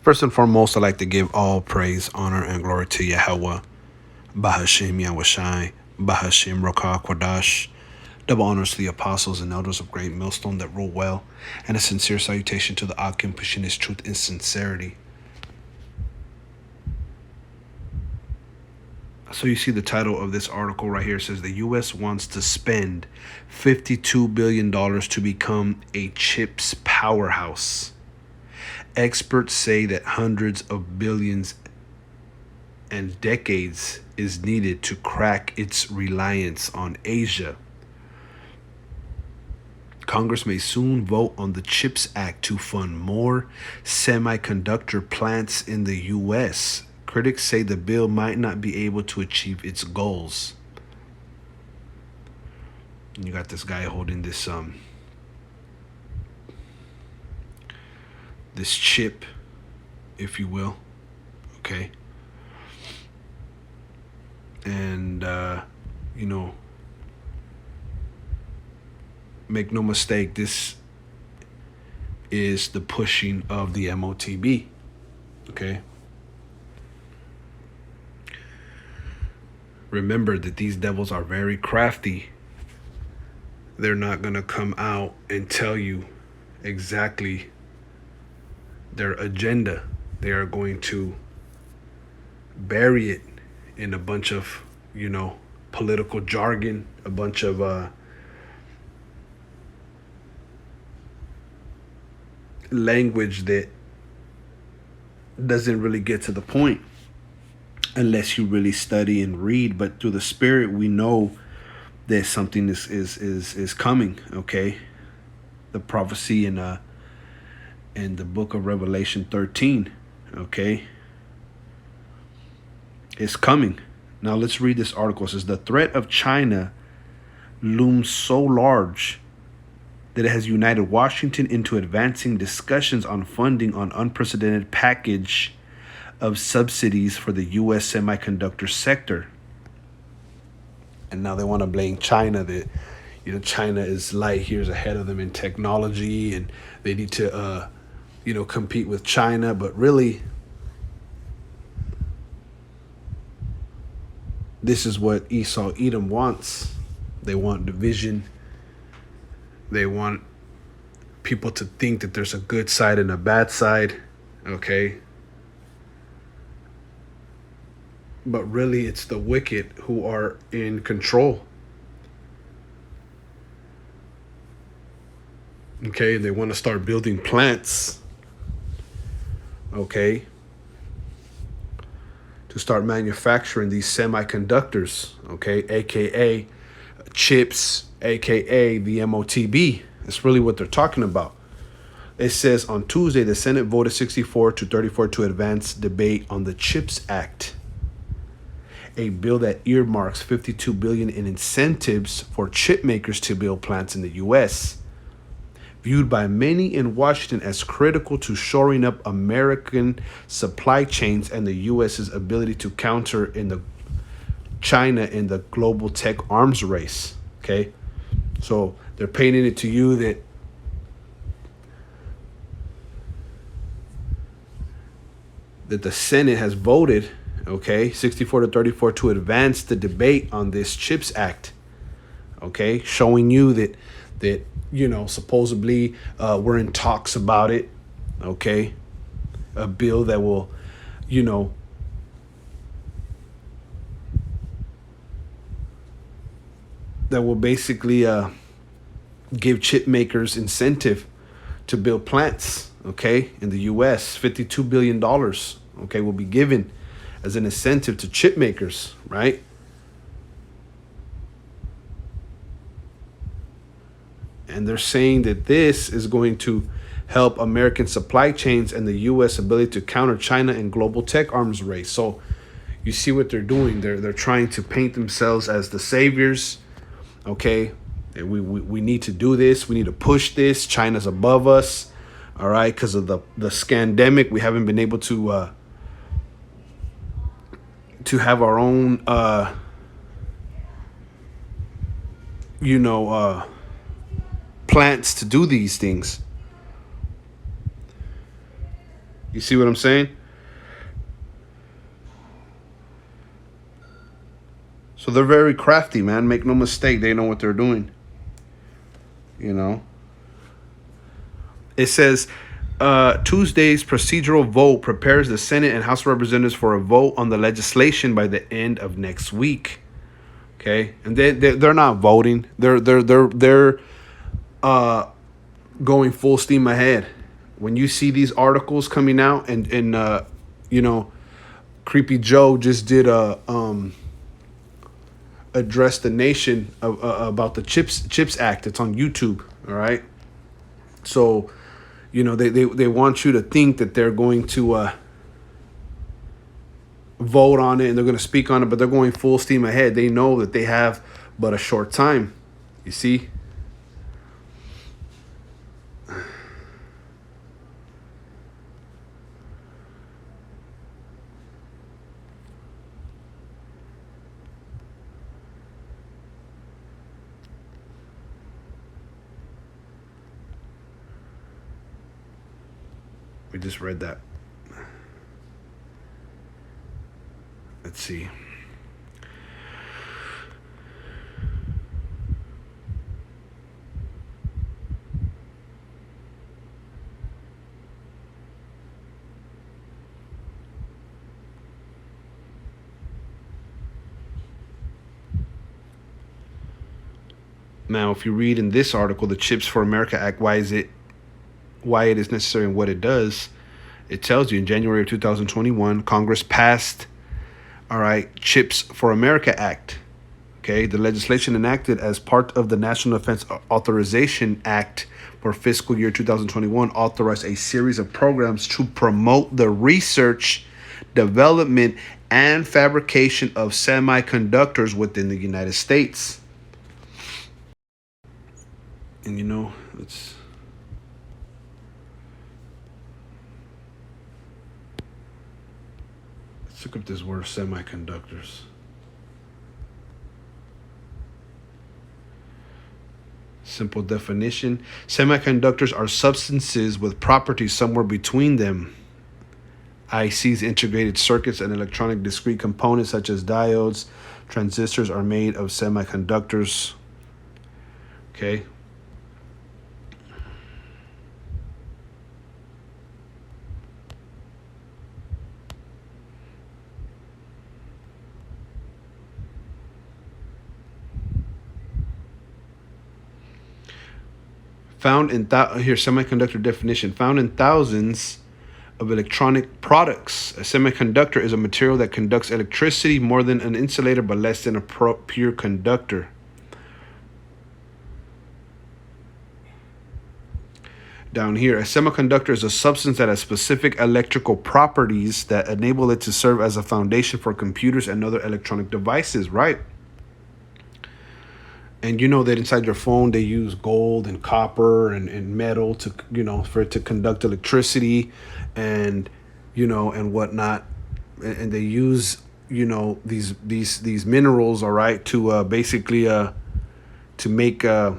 First and foremost, I'd like to give all praise, honor, and glory to Yahweh, Bahashim Yahushai, Bahashim Rokah Kwadash. Double honors to the apostles and elders of Great Millstone that rule well, and a sincere salutation to the Akim pushing his truth in sincerity. So you see the title of this article right here says the U.S. wants to spend $52 billion to become a chips powerhouse. Experts say that hundreds of billions and decades is needed to crack its reliance on Asia. Congress may soon vote on the CHIPS Act to fund more semiconductor plants in the U.S. Critics say the bill might not be able to achieve its goals. And you got this guy holding this this chip, if you will, okay? And, make no mistake, this is the pushing of the Motb, okay? Remember that these devils are very crafty. They're not going to come out and tell you exactly their agenda. They are going to bury it in a bunch of, political jargon, a bunch of language that doesn't really get to the point unless you really study and read. But through the Spirit, we know that something is coming, okay? The prophecy in the book of Revelation 13, okay, is coming. Now let's read this article. It says the threat of China looms so large that it has united Washington into advancing discussions on funding on unprecedented package of subsidies for the U.S. semiconductor sector. And now they want to blame China that, China is light years ahead of them in technology and they need to, compete with China. But really, this is what Esau Edom wants. They want division. They want people to think that there's a good side and a bad side, okay? But really, it's the wicked who are in control. Okay, they want to start building plants, okay, to start manufacturing these semiconductors, okay, aka chips, aka the Motb. That's really what they're talking about. It says on Tuesday, the Senate voted 64-34 to advance debate on the CHIPS Act, a bill that earmarks $52 billion in incentives for chip makers to build plants in the U.S., viewed by many in Washington as critical to shoring up American supply chains and the U.S.'s ability to counter China in the global tech arms race. Okay, so they're painting it to you that the Senate has voted, okay, 64-34 to advance the debate on this CHIPS Act. Okay, showing you that supposedly we're in talks about it. Okay, a bill that will, that will basically give chip makers incentive to build plants, okay, in the U.S. $52 billion, okay, will be given as an incentive to chip makers, right? And they're saying that this is going to help American supply chains and the U.S. ability to counter China in global tech arms race. So you see what they're doing. They're trying to paint themselves as the saviors. Okay, we need to do this. We need to push this. China's above us. All right, because of the scandemic, we haven't been able to have our own plants to do these things. You see what I'm saying? So they're very crafty, man. Make no mistake, they know what they're doing. You know. It says Tuesday's procedural vote prepares the Senate and House of Representatives for a vote on the legislation by the end of next week. Okay, and they're not voting. They're going full steam ahead. When you see these articles coming out, and you know, Creepy Joe just did a address the nation about the Chips Act. It's on YouTube. All right, so you know they want you to think that they're going to vote on it and they're going to speak on it, but they're going full steam ahead. They know that they have but a short time. You see. We just read that. Let's see. Now, if you read in this article, the Chips for America Act, why it is necessary and what it does, it tells you in January of 2021, Congress passed, all right, Chips for America Act. Okay, the legislation enacted as part of the National Defense Authorization Act for fiscal year 2021 authorized a series of programs to promote the research, development, and fabrication of semiconductors within the United States. And you know, let's look up this word semiconductors. Simple definition. Semiconductors are substances with properties somewhere between them. ICs, integrated circuits, and electronic discrete components such as diodes, transistors are made of semiconductors. Okay. Found in here, semiconductor definition, found in thousands of electronic products. A semiconductor is a material that conducts electricity more than an insulator but less than a pure conductor. Down here, a semiconductor is a substance that has specific electrical properties that enable it to serve as a foundation for computers and other electronic devices, right? And you know that inside your phone, they use gold and copper and metal to, you know, for it to conduct electricity and, you know, and whatnot. And they use, you know, these minerals, all right, to basically to make to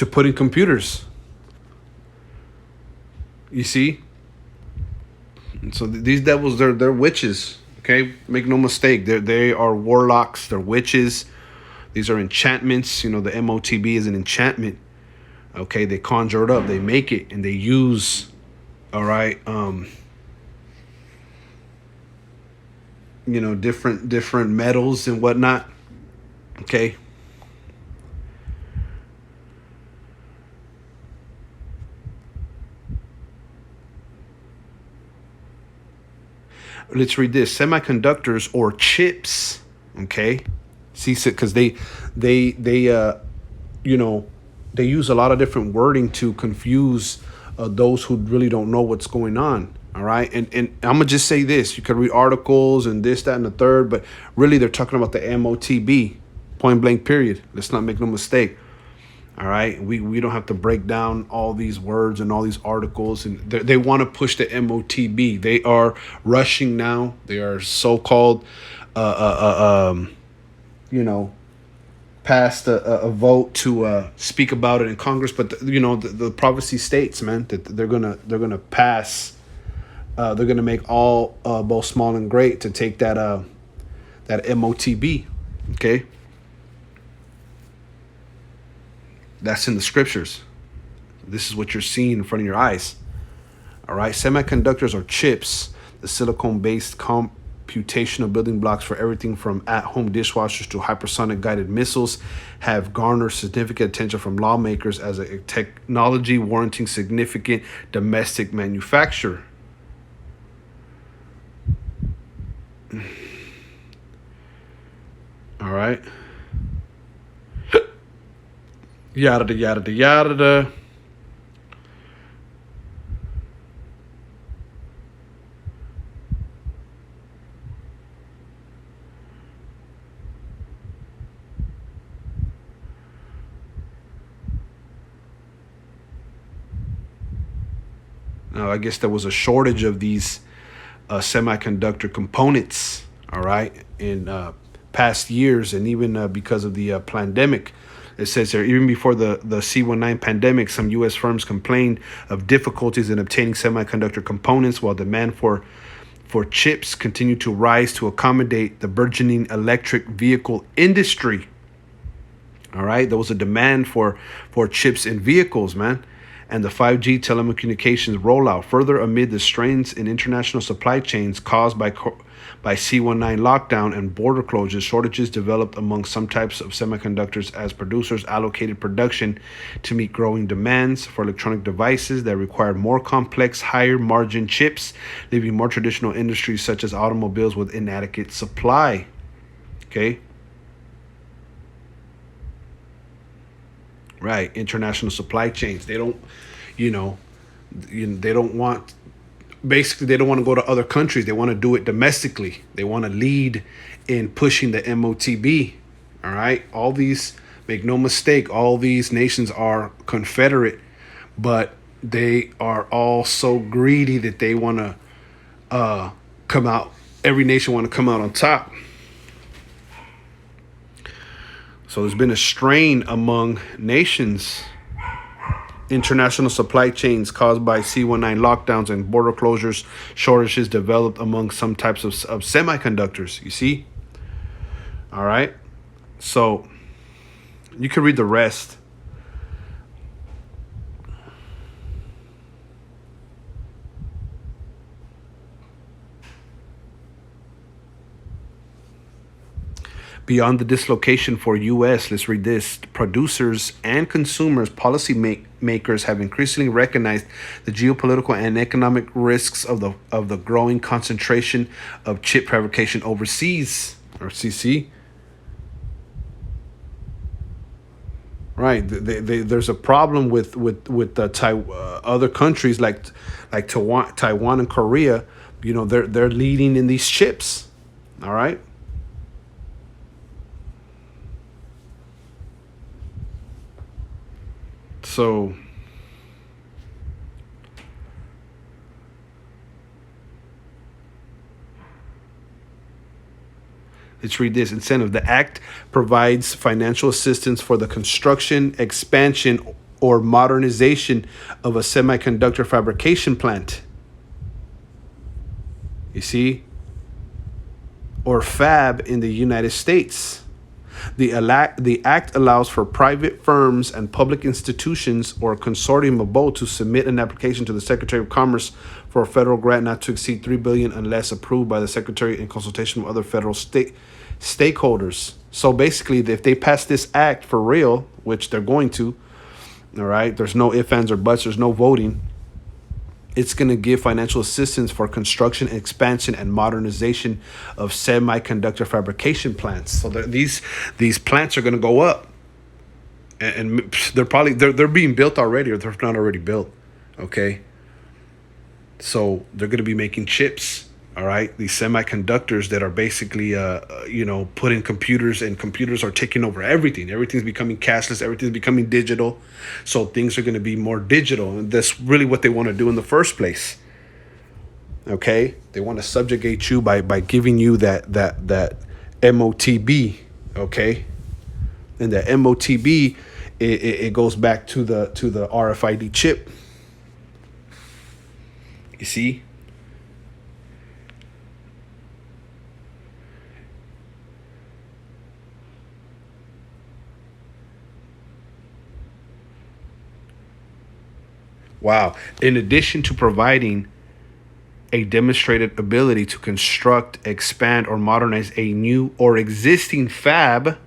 put in computers. You see? So these devils, they're witches. Okay, make no mistake. They are warlocks. They're witches. These are enchantments. You know, the Motb is an enchantment. Okay, they conjure it up. They make it, and they use. All right. You know, different metals and whatnot. Okay. Let's read this. Semiconductors or chips, okay? See, because they you know, they use a lot of different wording to confuse those who really don't know what's going on. All right, and I'm gonna just say this: you can read articles and this, that, and the third, but really they're talking about the Motb, point blank. Period. Let's not make no mistake. All right, we don't have to break down all these words and all these articles, and they want to push the Motb. They are rushing now. They are so-called, you know, passed a vote to speak about it in Congress. But the prophecy states, man, that they're gonna pass. They're gonna make all both small and great to take that Motb. Okay, that's in the scriptures. This is what you're seeing in front of your eyes. All right, semiconductors are chips, the silicon-based computational building blocks for everything from at-home dishwashers to hypersonic guided missiles, have garnered significant attention from lawmakers as a technology warranting significant domestic manufacture. All right. Yada yada yada. Now, I guess there was a shortage of these semiconductor components, all right, in past years, and even because of the pandemic. It says here, even before the C-19 pandemic, some U.S. firms complained of difficulties in obtaining semiconductor components, while demand for chips continued to rise to accommodate the burgeoning electric vehicle industry. All right, there was a demand for chips in vehicles, man. And the 5G telecommunications rollout further amid the strains in international supply chains caused by C-19 lockdown and border closures. Shortages developed among some types of semiconductors as producers allocated production to meet growing demands for electronic devices that required more complex, higher margin chips, leaving more traditional industries such as automobiles with inadequate supply. Okay. Right, international supply chains. They don't, they don't want. Basically, they don't want to go to other countries. They want to do it domestically. They want to lead in pushing the Motb. All right, all these, make no mistake, all these nations are confederate, but they are all so greedy that they want to come out. Every nation want to come out on top. So there's been a strain among nations. International supply chains caused by C-19 lockdowns and border closures, shortages developed among some types of semiconductors. You see? All right. So you can read the rest. Beyond the dislocation for U.S., let's read this. Producers and consumers, policy makers have increasingly recognized the geopolitical and economic risks of the growing concentration of chip fabrication overseas, or CC. Right, there's a problem with the other countries like Taiwan and Korea. They're leading in these chips. All right. So let's read this incentive. The act provides financial assistance for the construction, expansion, or modernization of a semiconductor fabrication plant. You see? Or fab in the United States. The act allows for private firms and public institutions or a consortium of both to submit an application to the Secretary of Commerce for a federal grant not to exceed $3 billion unless approved by the Secretary in consultation with other federal stakeholders. So basically, if they pass this act for real, which they're going to, all right, there's no ifs, ands, or buts, there's no voting. It's going to give financial assistance for construction, expansion, and modernization of semiconductor fabrication plants. So these plants are going to go up, and they're being built already, or they're not already built. Okay. So they're going to be making chips. All right, these semiconductors that are basically, put in computers, and computers are taking over everything. Everything's becoming cashless. Everything's becoming digital. So things are going to be more digital. And that's really what they want to do in the first place. Okay, they want to subjugate you by giving you that Motb. Okay, And the MOTB, it goes back to the RFID chip. You see? Wow. In addition to providing a demonstrated ability to construct, expand, or modernize a new or existing fab,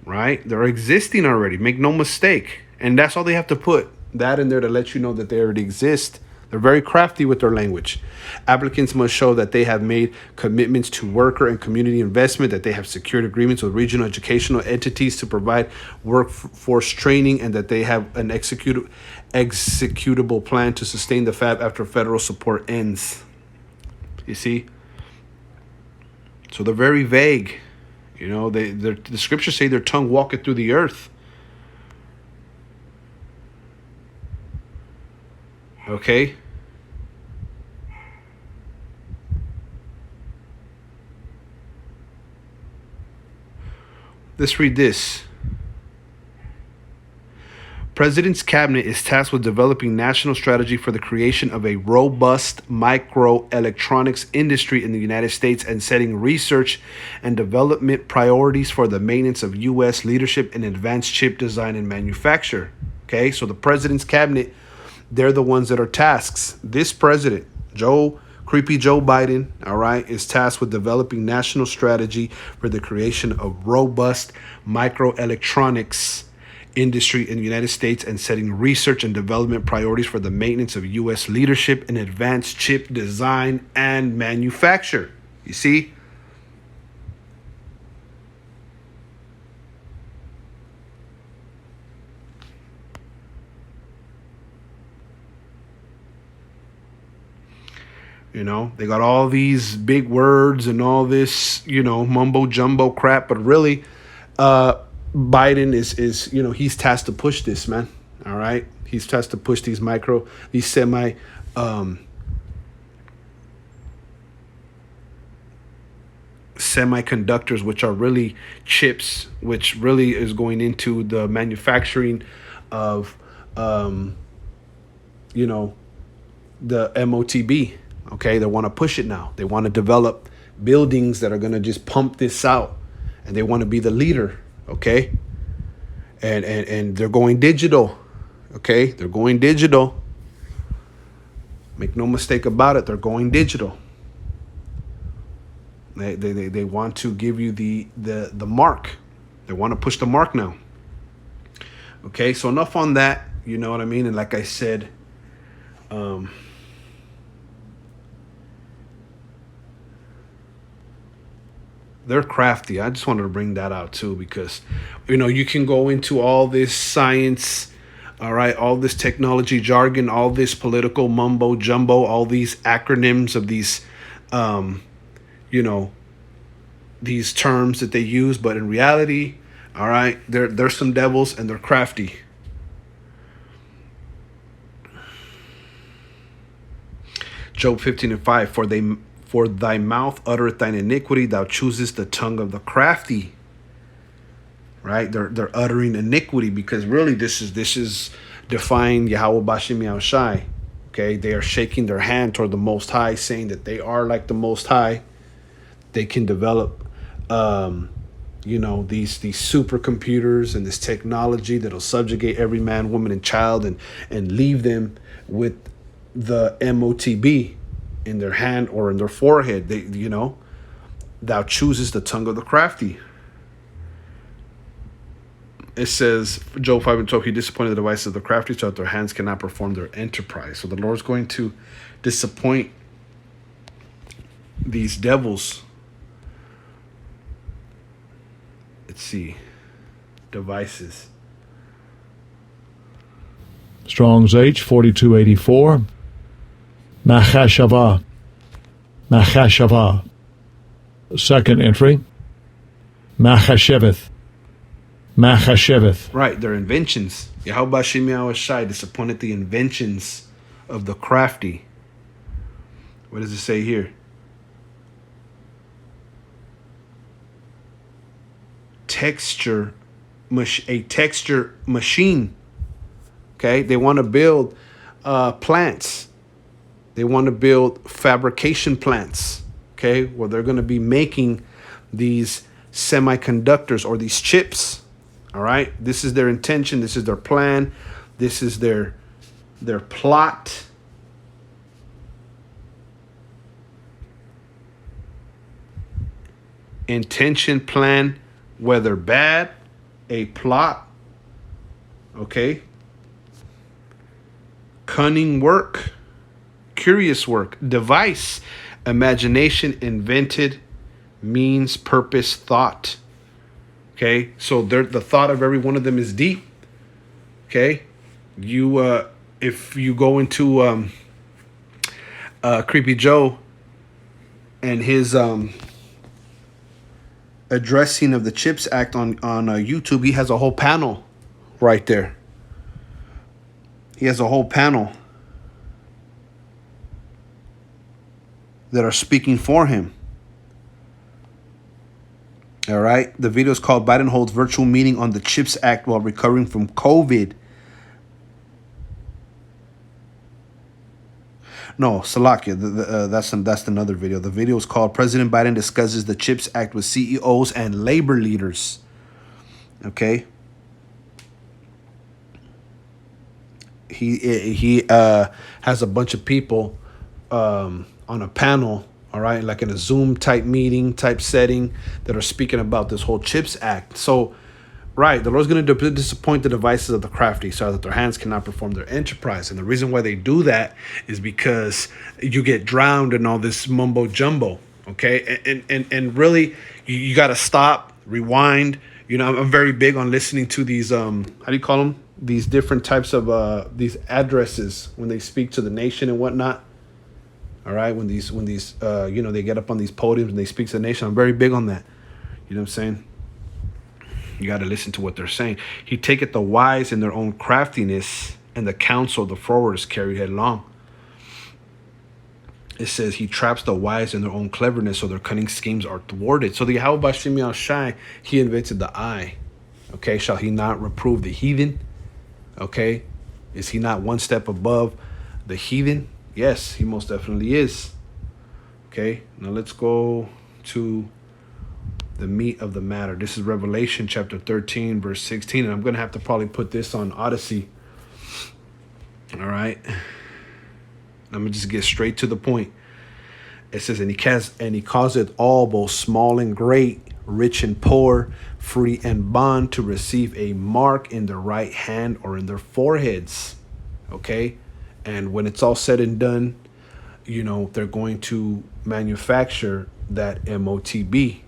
right? They're existing already. Make no mistake. And that's all they have to put that in there to let you know that they already exist. They're very crafty with their language. Applicants must show that they have made commitments to worker and community investment, that they have secured agreements with regional educational entities to provide workforce training, and that they have an executable plan to sustain the fab after federal support ends. You see? So they're very vague. You know, the scriptures say their tongue walketh through the earth. Okay? Let's read this. President's cabinet is tasked with developing national strategy for the creation of a robust microelectronics industry in the United States and setting research and development priorities for the maintenance of U.S. leadership in advanced chip design and manufacture. Okay, so the president's cabinet, they're the ones that are tasked. This president, Creepy Joe Biden, all right, is tasked with developing national strategy for the creation of robust microelectronics industry in the United States and setting research and development priorities for the maintenance of U.S. leadership in advanced chip design and manufacture. You see? You know, they got all these big words and all this, mumbo jumbo crap, but really, Biden is he's tasked to push this, man. All right, he's tasked to push these semiconductors, which are really chips, which really is going into the manufacturing of the MOTB. Okay, they want to push it now. They want to develop buildings that are going to just pump this out, and they want to be the leader. Okay, and they're going digital. Okay, they're going digital. Make no mistake about it. They're going digital. They want to give you the mark. They want to push the mark now. Okay, so enough on that. You know what I mean? And like I said, they're crafty. I just wanted to bring that out too, because you can go into all this science, all right, all this technology jargon, all this political mumbo jumbo, all these acronyms of these these terms that they use, but in reality, all right, they're some devils and they're crafty. Job 15:5, for thy mouth uttereth thine iniquity, thou choosest the tongue of the crafty. Right? They're uttering iniquity, because really this is defying Yahweh Bashim Yahushai. Okay, they are shaking their hand toward the Most High, saying that they are like the Most High. They can develop these supercomputers and this technology that'll subjugate every man, woman, and child, and leave them with the MOTB in their hand or in their forehead. Thou choosest the tongue of the crafty. It says, Job 5:12, he disappointed the devices of the crafty, so that their hands cannot perform their enterprise. So the Lord's going to disappoint these devils. Let's see. Devices. Strong's H 4284. Machashava. Second entry. Machasheveth. Right, their inventions. Yahweh Shemi Shai disappointed the inventions of the crafty. What does it say here? texture machine. Okay, they want to build plants. They want to build fabrication plants. Okay, where they're going to be making these semiconductors or these chips. All right, this is their intention. This is their plan. This is their plot. Intention, plan, whether bad, a plot, okay? Cunning work, curious work, device, imagination, invented, means, purpose, thought. Okay, so the thought of every one of them is deep. Okay, if you go into Creepy Joe and his addressing of the CHIPS Act on YouTube, he has a whole panel right there. He has a whole panel that are speaking for him. All right. The video is called Biden Holds Virtual Meeting on the CHIPS Act While Recovering from COVID. No, Salakia, that's another video. The video is called President Biden Discusses the CHIPS Act with CEOs and labor leaders. Okay. He has a bunch of people on a panel, all right, like in a Zoom type meeting type setting that are speaking about this whole CHIPS Act. So, right, the Lord's going to disappoint the devices of the crafty so that their hands cannot perform their enterprise. And the reason why they do that is because you get drowned in all this mumbo jumbo, okay? And really, you got to stop, rewind. You know, I'm very big on listening to these, how do you call them? These different types of these addresses when they speak to the nation and whatnot. All right, when these you know, they get up on these podiums and they speak to the nation. I'm very big on that. You know what I'm saying? You got to listen to what they're saying. He taketh the wise in their own craftiness, and the counsel of the forward is carried headlong. It says he traps the wise in their own cleverness, so their cunning schemes are thwarted. So the Yahweh Bashim Yahshai, he invented the eye. Okay, shall he not reprove the heathen? Okay, is he not one step above the heathen? Yes, he most definitely is. Okay, now let's go to the meat of the matter. This is Revelation chapter 13, verse 16. And I'm going to have to probably put this on Odyssey. All right. I'm going to just get straight to the point. It says, and he causeth all, both small and great, rich and poor, free and bond, to receive a mark in their right hand or in their foreheads. Okay. And when it's all said and done, you know, they're going to manufacture that Motb.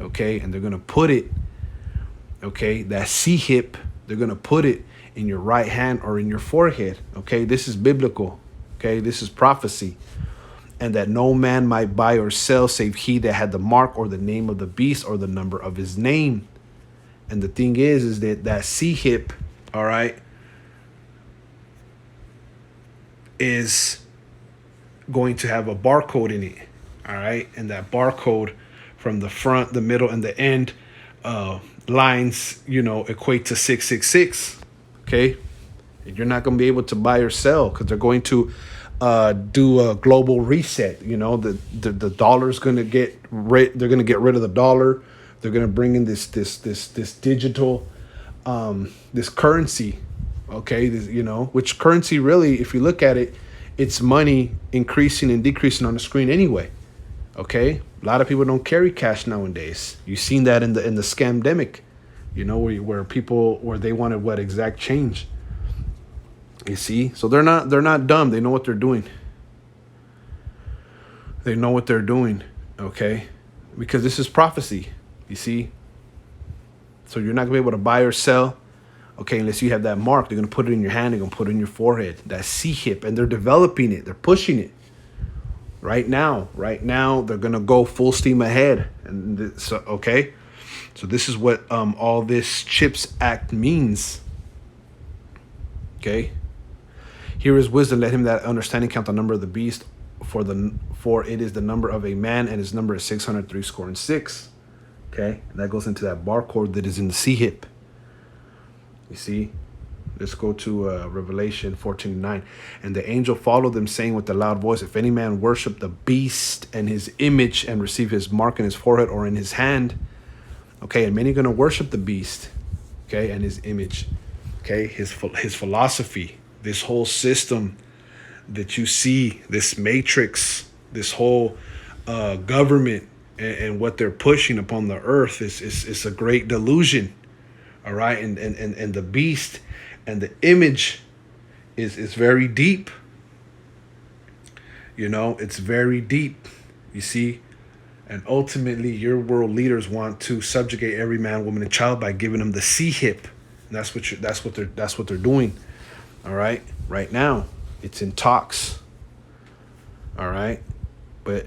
Okay, and they're going to put it, okay, that C-hip, they're going to put it in your right hand or in your forehead. Okay, this is biblical. Okay, this is prophecy. And that no man might buy or sell save he that had the mark or the name of the beast or the number of his name. And the thing is that C-hip, all right, is going to have a barcode in it. All right, and that barcode from the front, the middle, and the end lines, you know, equate to 666. Okay, and you're not going to be able to buy or sell because they're going to do a global reset. You know, the dollar's going to get rid. They're going to get rid of the dollar. They're going to bring in this digital, this currency. Okay, you know, which currency really, if you look at it, it's money increasing and decreasing on the screen anyway. Okay, a lot of people don't carry cash nowadays. You've seen that in the scamdemic, you know, where they wanted what exact change. You see, so they're not dumb. They know what they're doing. They know what they're doing. Okay, because this is prophecy. You see, so you're not gonna be able to buy or sell. Okay, unless you have that mark. They're gonna put it in your hand. They're gonna put it in your forehead. That C-hip, and they're developing it. They're pushing it. Right now, they're gonna go full steam ahead, and so okay, so this is what all this CHIPS Act means. Okay, here is wisdom. Let him that understanding count the number of the beast, for it is the number of a man, and his number is 603 score and 6. Okay, and that goes into that barcode that is in the C hip. You see? Let's go to Revelation 14:9. And the angel followed them, saying with a loud voice, if any man worship the beast and his image and receive his mark in his forehead or in his hand. Okay, and many are going to worship the beast, okay, and his image, okay, his philosophy, this whole system that you see, this matrix, this whole government and what they're pushing upon the earth is a great delusion. All right, and the beast and the image is very deep. You know, it's very deep. You see, and ultimately, your world leaders want to subjugate every man, woman, and child by giving them the C hip. And that's what they're doing. All right, right now, it's in talks. All right, but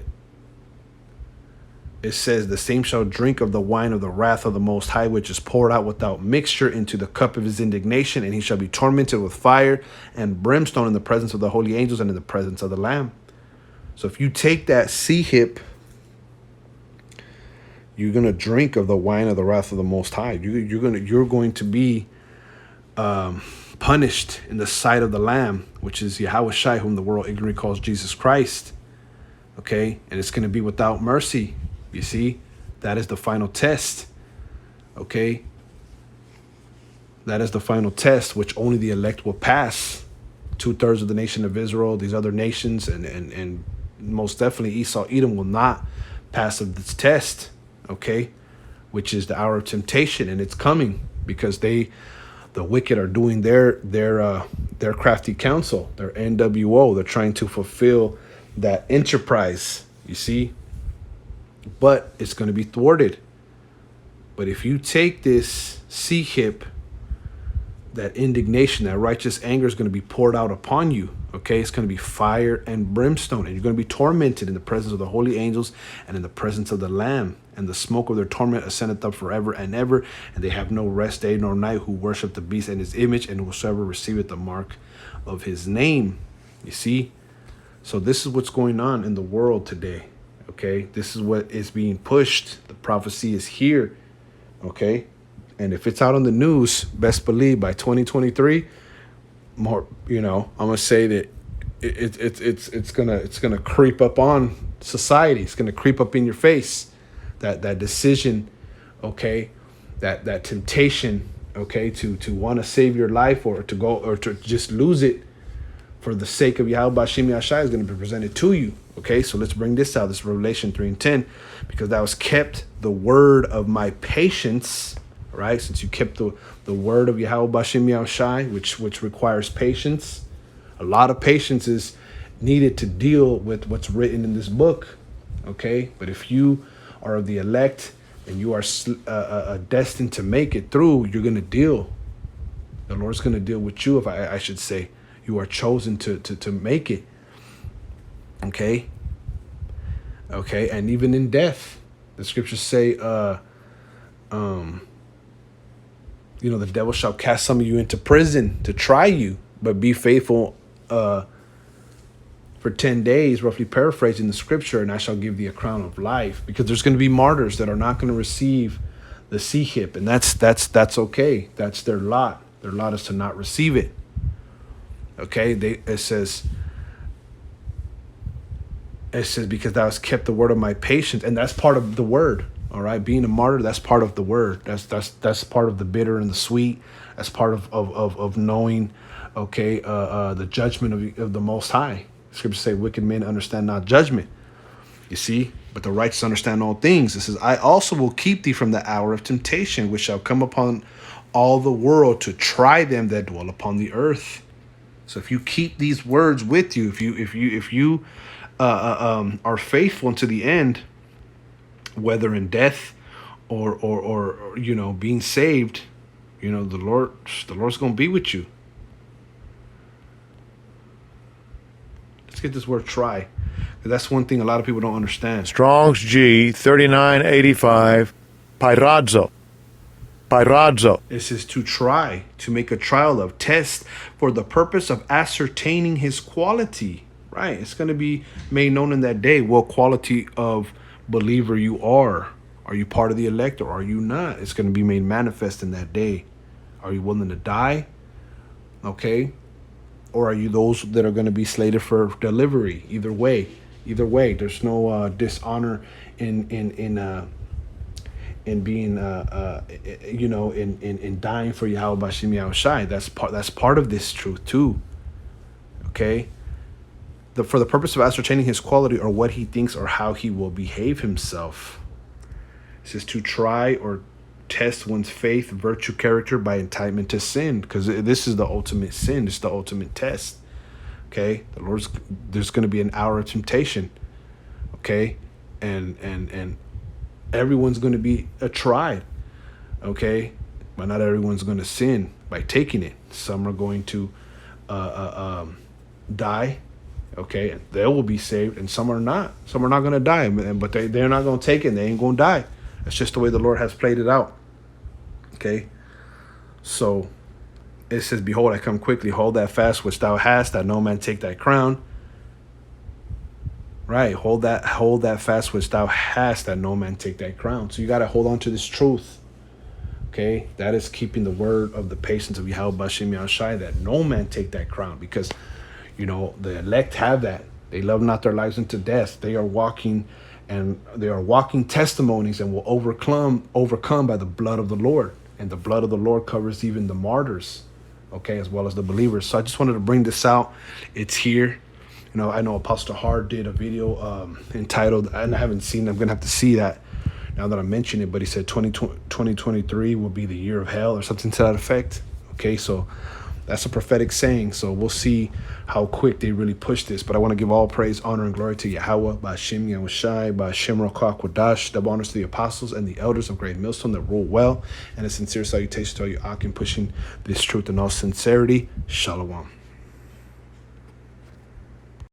it says the same shall drink of the wine of the wrath of the Most High, which is poured out without mixture into the cup of his indignation, and he shall be tormented with fire and brimstone in the presence of the holy angels and in the presence of the Lamb. So if you take that C hip, you're gonna drink of the wine of the wrath of the Most High. You're going to be punished in the sight of the Lamb, which is Yahweh Shai, whom the world ignorantly calls Jesus Christ. Okay, and it's gonna be without mercy. You see, that is the final test. Okay, that is the final test, which only the elect will pass. 2/3 of the nation of Israel, these other nations, and most definitely Esau, Edom will not pass of this test. Okay, which is the hour of temptation, and it's coming because the wicked are doing their crafty counsel, their NWO. They're trying to fulfill that enterprise. You see. But it's going to be thwarted. But if you take this C hip, that indignation, that righteous anger is going to be poured out upon you. Okay, it's going to be fire and brimstone, and you're going to be tormented in the presence of the holy angels and in the presence of the Lamb. And the smoke of their torment ascendeth up forever and ever, and they have no rest day nor night who worship the beast and his image, and whosoever receiveth the mark of his name. You see? So this is what's going on in the world today. Okay, this is what is being pushed. The prophecy is here. Okay, and if it's out on the news, best believe by 2023, more. I'm gonna say that it's gonna creep up on society. It's gonna creep up in your face. That decision, okay, that temptation, okay, to want to save your life or to go or to just lose it for the sake of Yahweh Bashim Yashai is going to be presented to you. Okay, so let's bring this out. This is Revelation 3:10, because thou hast kept the word of my patience. Right, since you kept the word of Yahweh Bashim Yashai, which requires patience. A lot of patience is needed to deal with what's written in this book. Okay, but if you are of the elect and you are destined to make it through, you're going to deal. The Lord's going to deal with you, if I should say. You are chosen to make it. Okay. Okay. And even in death, the scriptures say, the devil shall cast some of you into prison to try you, but be faithful for 10 days, roughly paraphrasing the scripture, and I shall give thee a crown of life. Because there's going to be martyrs that are not going to receive the C hip, and that's okay. That's their lot. Their lot is to not receive it. Okay, it says because thou hast kept the word of my patience, and that's part of the word. All right, being a martyr, that's part of the word. That's part of the bitter and the sweet. That's part of knowing, okay, the judgment of the Most High. Scriptures say, "Wicked men understand not judgment." You see, but the righteous understand all things. It says, "I also will keep thee from the hour of temptation, which shall come upon all the world to try them that dwell upon the earth." So if you keep these words with you, if you are faithful unto the end, whether in death or being saved, the Lord's gonna be with you. Let's get this word "try," because that's one thing a lot of people don't understand. Strong's G 3985, Pyrazzo. Pyrazzo. It says to try, to make a trial of, test for the purpose of ascertaining his quality. Right? It's going to be made known in that day what quality of believer you are. Are you part of the elect or are you not? It's going to be made manifest in that day. Are you willing to die? Okay. Or are you those that are going to be slated for delivery? Either way, there's no dishonor in being in dying for Yahweh Bashim Yahushai. That's part of this truth too. Okay. For the purpose of ascertaining his quality or what he thinks or how he will behave himself. It says to try or test one's faith, virtue, character by incitement to sin, because this is the ultimate sin. It's the ultimate test. Okay, there's going to be an hour of temptation. Okay, and everyone's going to be tried. Okay, but not everyone's going to sin by taking it. Some are going to die. Okay, and they will be saved, and some are not. Some are not going to die, but they're not going to take it. They ain't going to die. That's just the way the Lord has played it out. Okay, so it says, behold, I come quickly. Hold that fast which thou hast, that no man take thy crown. Right, hold that fast which thou hast, that no man take thy crown. So you got to hold on to this truth. Okay, that is keeping the word of the patience of Yahweh Bashim Yahushai, that no man take that crown, because the elect have that. They love not their lives unto death. They are walking testimonies and will overcome by the blood of the Lord. And the blood of the Lord covers even the martyrs, okay, as well as the believers. So I just wanted to bring this out. It's here. I know Apostle Hard did a video entitled, and I haven't seen it. I'm going to have to see that now that I mention it, but he said 2023 will be the year of hell or something to that effect. Okay, so that's a prophetic saying. So we'll see how quick they really push this. But I want to give all praise, honor, and glory to Yahweh, Bashim Yahushai, Bashim Rokah Kodash, double honors to the apostles and the elders of Great Millstone that rule well, and a sincere salutation to all you Akim pushing this truth in all sincerity. Shalom.